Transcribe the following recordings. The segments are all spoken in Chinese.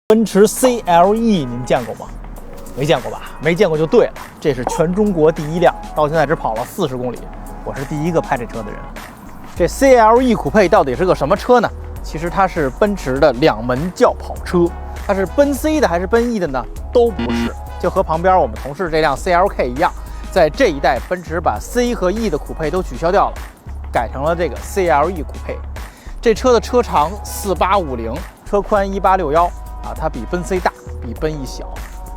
奔驰 CLE 您见过吗？没见过吧？没见过就对了，这是全中国第一辆，到现在只跑了40公里，我是第一个拍这车的人。这 CLE 酷配到底是个什么车呢？其实它是奔驰的2门轿跑车，它是奔 C 的还是奔 E 的呢？都不是，就和旁边我们同事这辆 CLK 一样，在这一代奔驰把 C 和 E 的酷配都取消掉了，改成了这个 CLE 酷配。这车的车长4850，车宽1861。它比奔 C 大，比奔 E 小。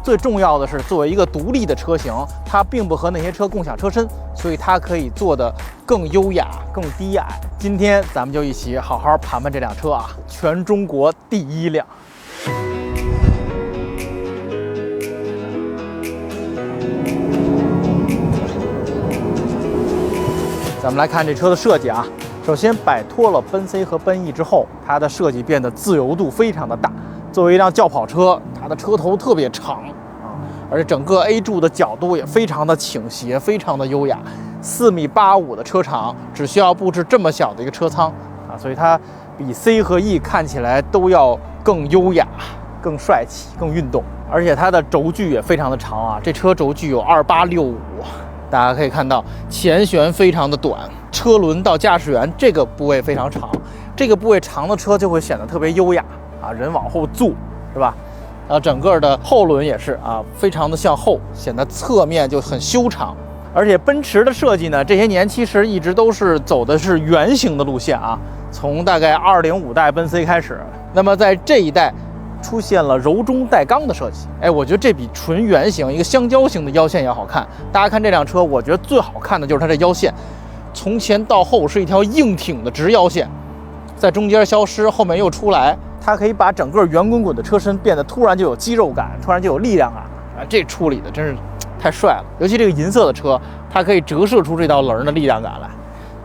最重要的是，作为一个独立的车型，它并不和那些车共享车身，所以它可以做得更优雅、更低矮。今天咱们就一起好好盘盘这辆车啊，全中国第一辆。咱们来看这车的设计啊，首先摆脱了奔 C 和奔 E 之后，它的设计变得自由度非常的大。作为一辆轿跑车，它的车头特别长啊，而且整个 A 柱的角度也非常的倾斜，非常的优雅。4.85米的车长，只需要布置这么小的一个车舱啊，所以它比 C 和 E 看起来都要更优雅、更帅气、更运动。而且它的轴距也非常的长啊，这车轴距有2865，大家可以看到前悬非常的短，车轮到驾驶员这个部位非常长，这个部位长的车就会显得特别优雅。人往后坐，是吧？整个的后轮也是非常的向后，显得侧面就很修长。而且奔驰的设计呢，这些年其实一直都是走的是圆形的路线啊，从大概205代奔 C 开始，那么在这一代出现了柔中带刚的设计。我觉得这比纯圆形一个香蕉型的腰线要好看。大家看这辆车，我觉得最好看的就是它这腰线，从前到后是一条硬挺的直腰线，在中间消失，后面又出来。它可以把整个圆滚滚的车身变得突然就有肌肉感，突然就有力量感这处理的真是太帅了。尤其这个银色的车，它可以折射出这道棱的力量感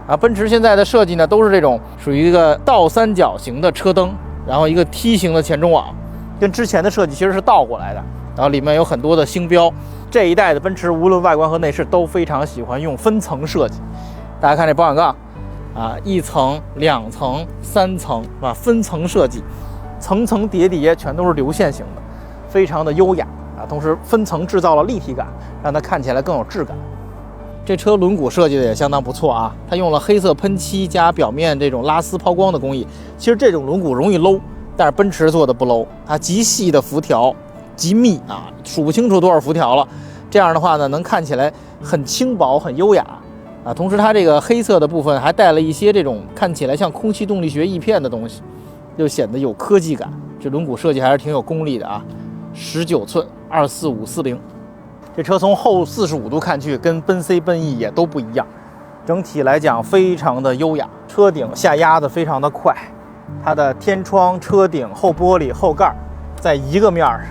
来奔驰现在的设计呢，都是这种属于一个倒三角形的车灯，然后一个梯形的前中网，跟之前的设计其实是倒过来的。然后里面有很多的星标。这一代的奔驰无论外观和内饰都非常喜欢用分层设计。大家看这保险杠1层、2层、3层分层设计。层层叠叠，全都是流线型的，非常的优雅同时分层制造了立体感，让它看起来更有质感。这车轮毂设计的也相当不错啊，它用了黑色喷漆加表面这种拉丝抛光的工艺。其实这种轮毂容易 low， 但是奔驰做的不 low， 它极细的辐条，极密数不清楚多少辐条了。这样的话呢，能看起来很轻薄、很优雅同时它这个黑色的部分还带了一些这种看起来像空气动力学翼片的东西。就显得有科技感，这轮毂设计还是挺有功力的19寸24540，这车从后45度看去，跟奔 C、奔 E 也都不一样。整体来讲非常的优雅，车顶下压的非常的快，它的天窗、车顶、后玻璃、后盖在一个面上，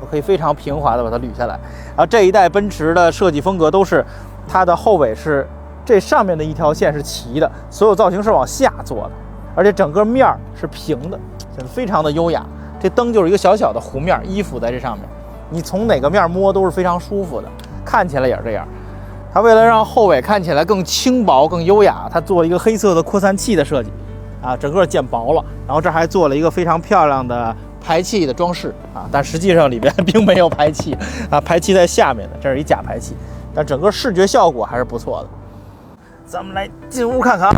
我可以非常平滑的把它捋下来。然后这一代奔驰的设计风格都是它的后尾是这上面的一条线是齐的，所有造型是往下做的。而且整个面是平的，显得非常的优雅。这灯就是一个小小的弧面，依附在这上面，你从哪个面摸都是非常舒服的，看起来也是这样。它为了让后尾看起来更轻薄、更优雅，它做了一个黑色的扩散器的设计整个减薄了。然后这还做了一个非常漂亮的排气的装饰但实际上里边并没有排气排气在下面的，这是一假排气，但整个视觉效果还是不错的。咱们来进屋看看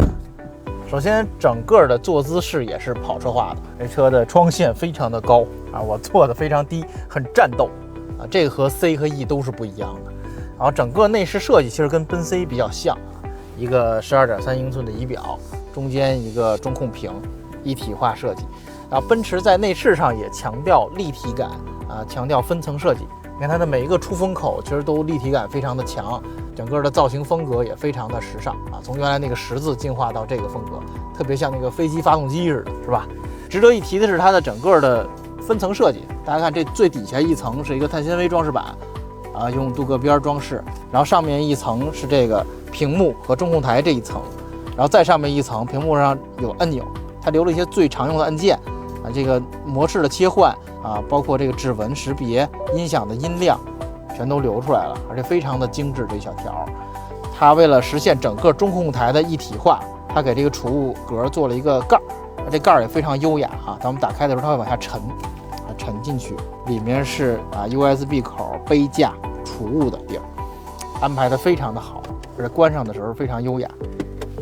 首先，整个的坐姿势也是跑车化的，这车的窗线非常的高我坐的非常低，很战斗这个和 C 和 E 都是不一样的。然后整个内饰设计其实跟奔 C 比较像一个12.3英寸的仪表，中间一个中控屏，一体化设计。然后奔驰在内饰上也强调立体感强调分层设计。你看它的每一个出风口其实都立体感非常的强，整个的造型风格也非常的时尚从原来那个十字进化到这个风格，特别像那个飞机发动机似的，是吧？值得一提的是它的整个的分层设计，大家看这最底下一层是一个碳纤维装饰板用镀铬边装饰，然后上面一层是这个屏幕和中控台这一层，然后再上面一层屏幕上有按钮，它留了一些最常用的按键这个模式的切换包括这个指纹识别、音响的音量，全都留出来了，而且非常的精致这一小条。它为了实现整个中控台的一体化，它给这个储物格做了一个盖儿，这盖儿也非常优雅咱们打开的时候它会往下沉，沉进去，里面是USB 口、杯架、储物的地儿，安排的非常的好，而且关上的时候非常优雅。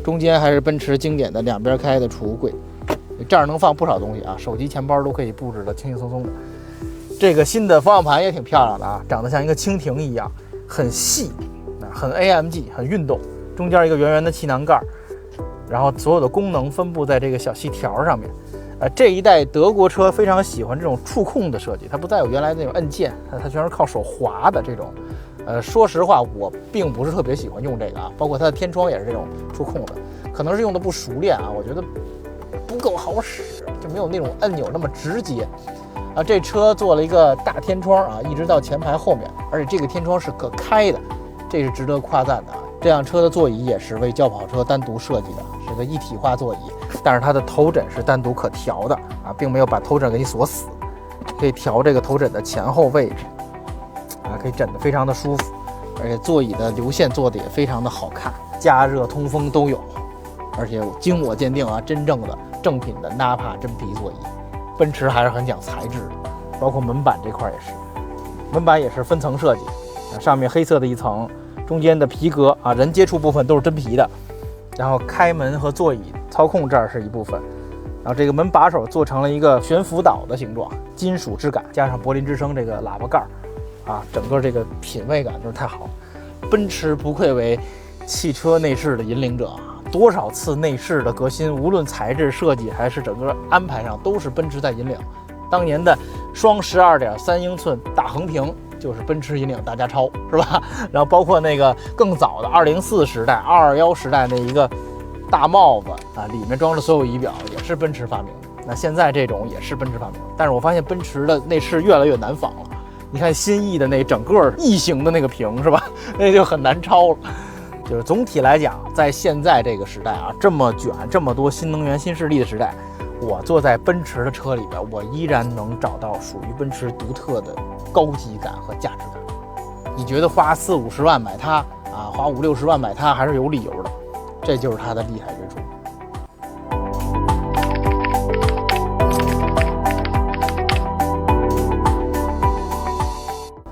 中间还是奔驰经典的两边开的储物柜，这儿能放不少东西啊，手机、钱包都可以布置的轻轻松松的。这个新的方向盘也挺漂亮的啊，长得像一个蜻蜓一样，很细，很 AMG， 很运动。中间一个圆圆的气囊盖，然后所有的功能分布在这个小细条上面。这一代德国车非常喜欢这种触控的设计，它不再有原来那种按键，它全是靠手滑的这种。说实话，我并不是特别喜欢用这个啊，包括它的天窗也是这种触控的，可能是用的不熟练啊，我觉得不够好使，就没有那种按钮那么直接。这车做了一个大天窗啊，一直到前排后面，而且这个天窗是可开的，这是值得夸赞的啊。这辆车的座椅也是为轿跑车单独设计的，是个一体化座椅，但是它的头枕是单独可调的啊，并没有把头枕给你锁死，可以调这个头枕的前后位置啊，可以枕得非常的舒服，而且座椅的流线做的也非常的好看，加热通风都有，而且经我鉴定啊，真正的正品的纳帕真皮座椅。奔驰还是很讲材质，包括门板这块也是，门板也是分层设计，上面黑色的一层，中间的皮革啊，人接触部分都是真皮的，然后开门和座椅操控这儿是一部分，然后这个门把手做成了一个悬浮岛的形状，金属质感加上柏林之声这个喇叭盖啊，整个这个品味感就是太好。奔驰不愧为汽车内饰的引领者啊，多少次内饰的革新，无论材质设计还是整个安排上，都是奔驰在引领。当年的双12.3英寸大横屏就是奔驰引领大家超，是吧？然后包括那个更早的204时代、221时代那一个大帽子啊，里面装着所有仪表也是奔驰发明的。那现在这种也是奔驰发明的，但是我发现奔驰的内饰越来越难仿了。你看新翼的那整个异形的那个屏是吧？那就很难超了。就是总体来讲，在现在这个时代啊，这么卷、这么多新能源、新势力的时代，我坐在奔驰的车里边，我依然能找到属于奔驰独特的高级感和价值感。你觉得花40-50万买它啊，花50-60万买它还是有理由的，这就是它的厉害之处。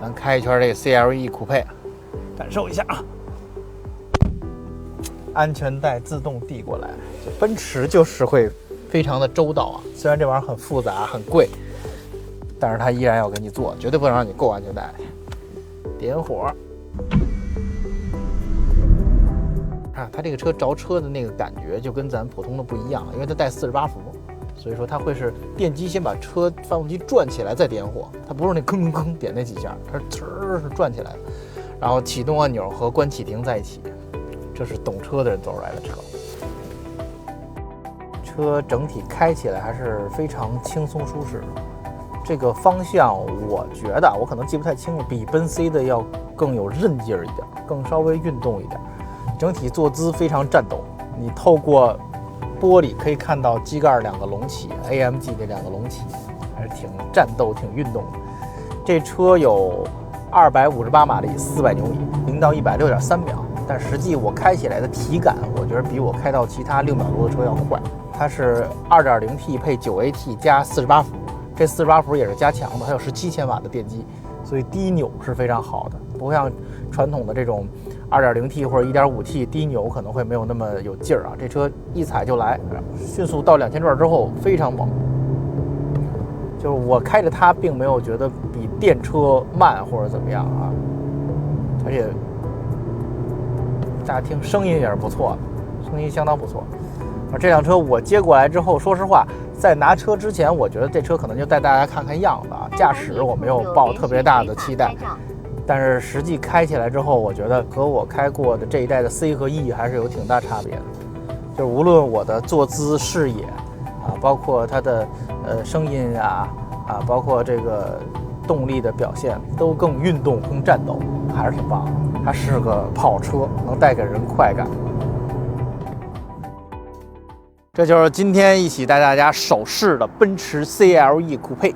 咱开一圈这个 CLE 酷配，感受一下啊。安全带自动递过来，奔驰就是会非常的周到啊。虽然这玩意儿很复杂很贵，但是它依然要给你做，绝对不能让你扣安全带。点火，啊，它这个车着车的那个感觉就跟咱普通的不一样，因为它带48伏，所以说它会是电机先把车发动机转起来再点火，它不是那吭吭吭点那几下，它是是转起来的，然后启动按钮和关启停在一起。这是懂车的人走出来的车。车整体开起来还是非常轻松舒适的。这个方向我觉得我可能记不太清楚，比奔 C 的要更有韧劲儿一点，更稍微运动一点。整体坐姿非常战斗，你透过玻璃可以看到机盖两个隆起 ，AMG 这两个隆起，还是挺战斗、挺运动的。这车有258马力，400牛米，0到160.3秒。但实际我开起来的体感，我觉得比我开到其他6秒多的车要快。它是 2.0T 配 9AT 加48伏，这48伏也是加强的，它有17千瓦的电机，所以低扭是非常好的，不像传统的这种 2.0T 或者 1.5T 低扭可能会没有那么有劲儿啊。这车一踩就来，迅速到2000转之后非常猛。就是我开着它并没有觉得比电车慢或者怎么样啊，而且大家听声音也是不错的，声音相当不错。这辆车我接过来之后，说实话，在拿车之前，我觉得这车可能就带大家看看样子啊，驾驶我没有抱特别大的期待。但是实际开起来之后，我觉得和我开过的这一代的 C 和 E 还是有挺大差别的。就是无论我的坐姿、视野啊，包括它的声音啊，包括这个动力的表现，都更运动、更战斗，还是挺棒的。它是个跑车，能带给人快感。这就是今天一起带大家手试的奔驰 CLE 酷配。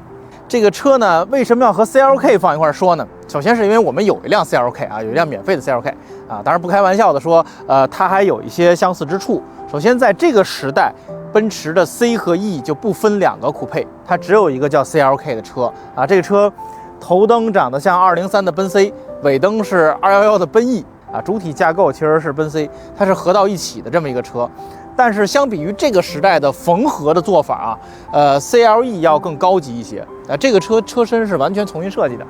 这个车呢，为什么要和 CLK 放一块说呢？首先是因为我们有一辆 CLK 啊，有一辆免费的 CLK 啊，当然不开玩笑的说，它还有一些相似之处。首先，在这个时代，奔驰的 C 和 E 就不分两个酷配，它只有一个叫 CLK 的车啊。这个车头灯长得像203的奔 C， 尾灯是211的奔 E 啊，主体架构其实是奔 C， 它是合到一起的这么一个车。但是相比于这个时代的缝合的做法啊，CLE 要更高级一些啊。这个车身是完全重新设计的，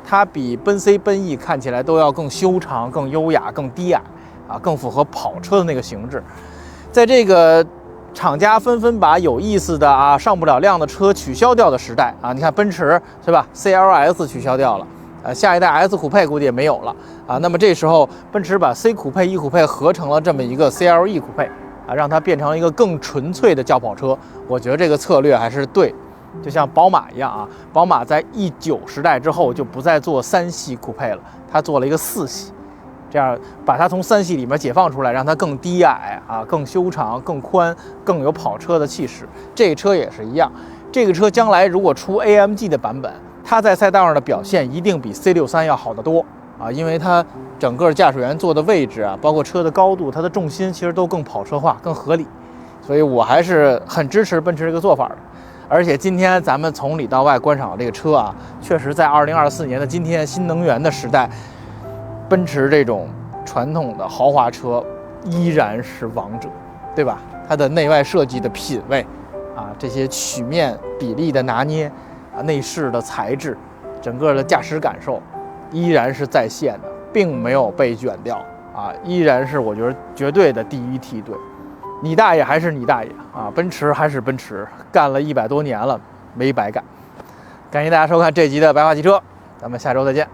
它比奔 C、奔 E 看起来都要更修长、更优雅、更低矮啊，更符合跑车的那个形制。在这个厂家纷纷把有意思的啊上不了量的车取消掉的时代啊，你看奔驰是吧 ？CLS 取消掉了。下一代 S 酷配估计也没有了啊。那么这时候奔驰把 C 酷配、E 酷配合成了这么一个 CLE 酷配啊，让它变成了一个更纯粹的轿跑车。我觉得这个策略还是对，就像宝马一样啊，宝马在E9时代之后就不再做3系酷配了，它做了一个4系，这样把它从3系里面解放出来，让它更低矮啊，更修长、更宽、更有跑车的气势。这个车也是一样，这个车将来如果出 AMG 的版本，它在赛道上的表现一定比 C63要好得多啊，因为它整个驾驶员坐的位置啊，包括车的高度，它的重心其实都更跑车化、更合理，所以我还是很支持奔驰这个做法的。而且今天咱们从里到外观赏这个车啊，确实在2024年的今天，新能源的时代，奔驰这种传统的豪华车依然是王者，对吧？它的内外设计的品味啊，这些曲面比例的拿捏啊，内饰的材质，整个的驾驶感受依然是在线的，并没有被卷掉啊，依然是我觉得绝对的第一梯队。你大爷还是你大爷啊，奔驰还是奔驰，干了100多年了，没白干。感谢大家收看这集的白话汽车，咱们下周再见。